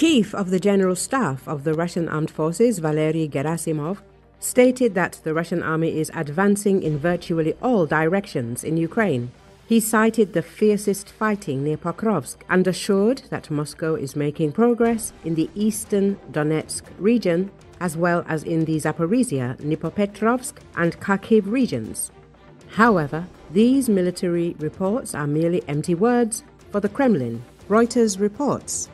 Chief of the General Staff of the Russian Armed Forces, Valery Gerasimov, stated that the Russian army is advancing in virtually all directions in Ukraine. He cited the fiercest fighting near Pokrovsk and assured that Moscow is making progress in the eastern Donetsk region as well as in the Zaporizhia, Dnipropetrovsk and Kharkiv regions. However, these military reports are merely empty words for the Kremlin. Reuters reports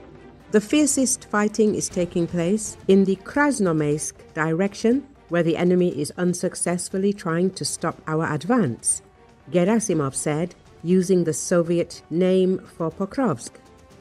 the fiercest fighting is taking place in the Krasnoarmeysk direction, where the enemy is unsuccessfully trying to stop our advance, Gerasimov said, using the Soviet name for Pokrovsk.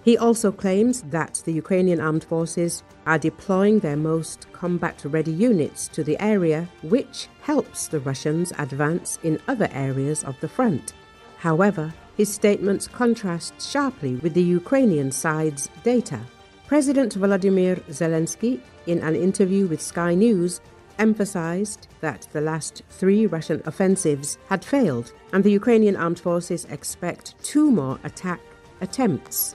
He also claims that the Ukrainian Armed Forces are deploying their most combat-ready units to the area, which helps the Russians advance in other areas of the front. However, his statements contrast sharply with the Ukrainian side's data. President Volodymyr Zelenskyy, in an interview with Sky News, emphasized that the last 3 Russian offensives had failed, and the Ukrainian Armed Forces expect 2 more attack attempts.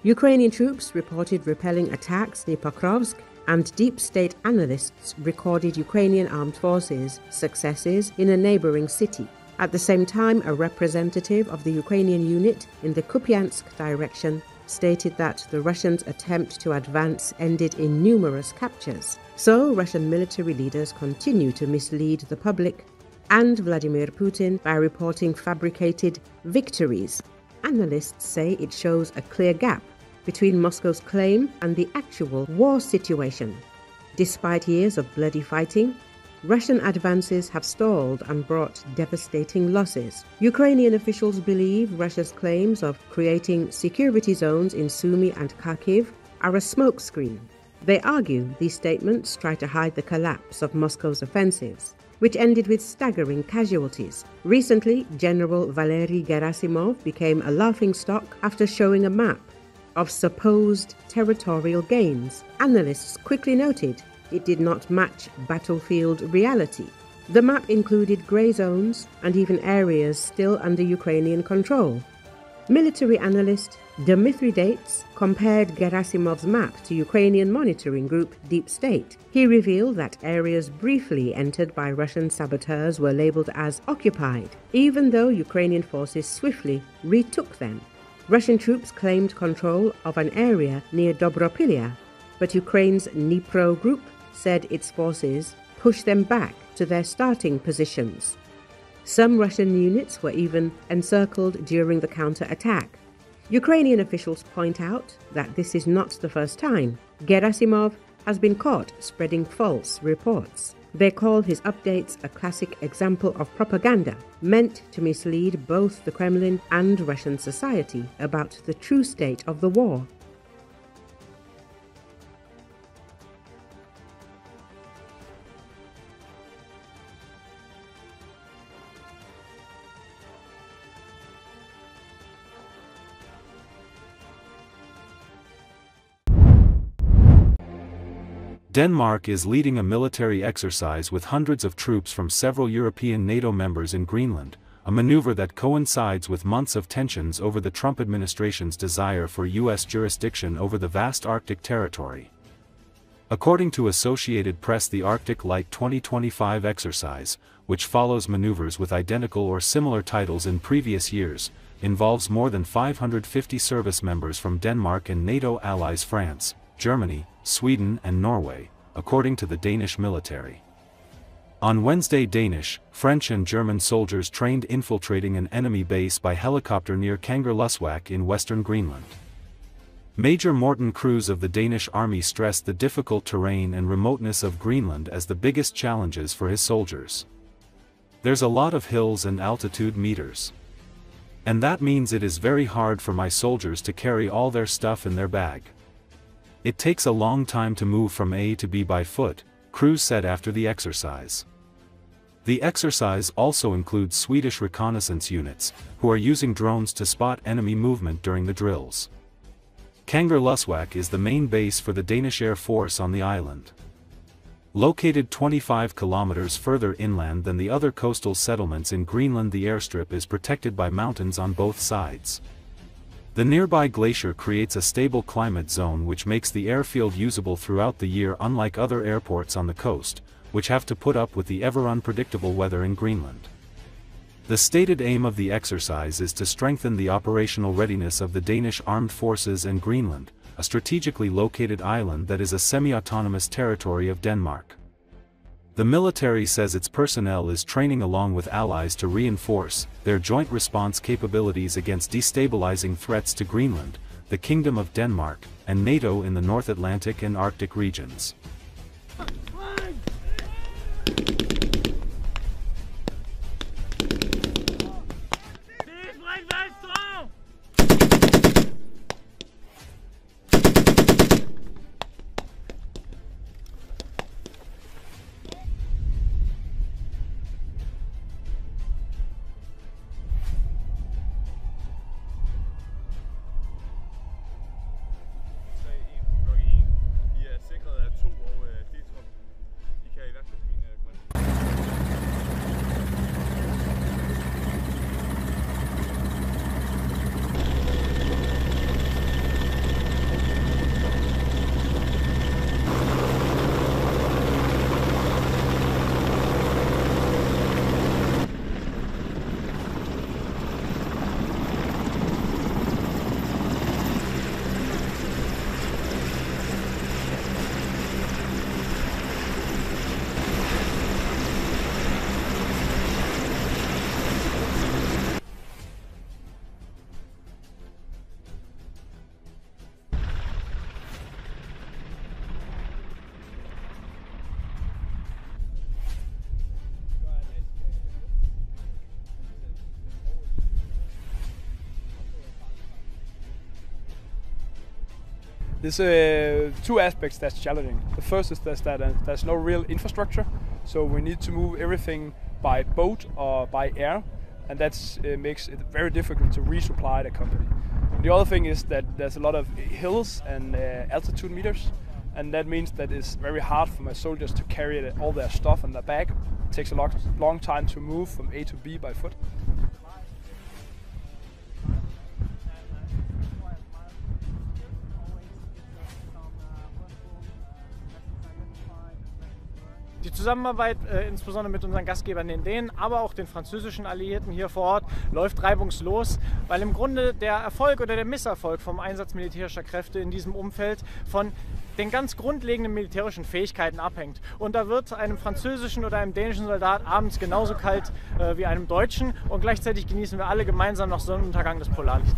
Ukrainian troops reported repelling attacks near Pokrovsk, and deep state analysts recorded Ukrainian Armed Forces successes in a neighboring city. At the same time, a representative of the Ukrainian unit in the Kupiansk direction stated that the Russians' attempt to advance ended in numerous captures. So, Russian military leaders continue to mislead the public and Vladimir Putin by reporting fabricated victories. Analysts say it shows a clear gap between Moscow's claim and the actual war situation. Despite years of bloody fighting, Russian advances have stalled and brought devastating losses. Ukrainian officials believe Russia's claims of creating security zones in Sumy and Kharkiv are a smokescreen. They argue these statements try to hide the collapse of Moscow's offensives, which ended with staggering casualties. Recently, General Valery Gerasimov became a laughingstock after showing a map of supposed territorial gains. Analysts quickly noted it did not match battlefield reality. The map included grey zones and even areas still under Ukrainian control. Military analyst Dmitry Dates compared Gerasimov's map to Ukrainian monitoring group Deep State. He revealed that areas briefly entered by Russian saboteurs were labeled as occupied, even though Ukrainian forces swiftly retook them. Russian troops claimed control of an area near Dnipropetrovsk, but Ukraine's Dnipro group said its forces pushed them back to their starting positions. Some Russian units were even encircled during the counter-attack. Ukrainian officials point out that this is not the first time Gerasimov has been caught spreading false reports. They call his updates a classic example of propaganda meant to mislead both the Kremlin and Russian society about the true state of the war. Denmark is leading a military exercise with hundreds of troops from several European NATO members in Greenland, a maneuver that coincides with months of tensions over the Trump administration's desire for U.S. jurisdiction over the vast Arctic territory. According to Associated Press, the Arctic Light 2025 exercise, which follows maneuvers with identical or similar titles in previous years, involves more than 550 service members from Denmark and NATO allies France, Germany, Sweden and Norway, according to the Danish military. On Wednesday, Danish, French and German soldiers trained infiltrating an enemy base by helicopter near Kangerlussuaq in western Greenland. Major Morten Kruse of the Danish army stressed the difficult terrain and remoteness of Greenland as the biggest challenges for his soldiers. There's a lot of hills and altitude meters. And that means it is very hard for my soldiers to carry all their stuff in their bag. It takes a long time to move from A to B by foot, Kruse said after the exercise. The exercise also includes Swedish reconnaissance units, who are using drones to spot enemy movement during the drills. Kangerlussuaq is the main base for the Danish Air Force on the island. Located 25 kilometers further inland than the other coastal settlements in Greenland, the airstrip is protected by mountains on both sides. The nearby glacier creates a stable climate zone which makes the airfield usable throughout the year, unlike other airports on the coast, which have to put up with the ever unpredictable weather in Greenland. The stated aim of the exercise is to strengthen the operational readiness of the Danish Armed Forces and Greenland, a strategically located island that is a semi-autonomous territory of Denmark. The military says its personnel is training along with allies to reinforce their joint response capabilities against destabilizing threats to Greenland, the Kingdom of Denmark, and NATO in the North Atlantic and Arctic regions. There's two aspects that's challenging. The first is that there's no real infrastructure, so we need to move everything by boat or by air, and that makes it very difficult to resupply the company. And the other thing is that there's a lot of hills and altitude meters, and that means that it's very hard for my soldiers to carry all their stuff on their back. It takes a long time to move from A to B by foot. Die Zusammenarbeit insbesondere mit unseren Gastgebern, den Dänen, aber auch den französischen Alliierten hier vor Ort, läuft reibungslos, weil im Grunde der Erfolg oder der Misserfolg vom Einsatz militärischer Kräfte in diesem Umfeld von den ganz grundlegenden militärischen Fähigkeiten abhängt. Und da wird einem französischen oder einem dänischen Soldat abends genauso kalt wie einem deutschen, und gleichzeitig genießen wir alle gemeinsam noch Sonnenuntergang des Polarlichts.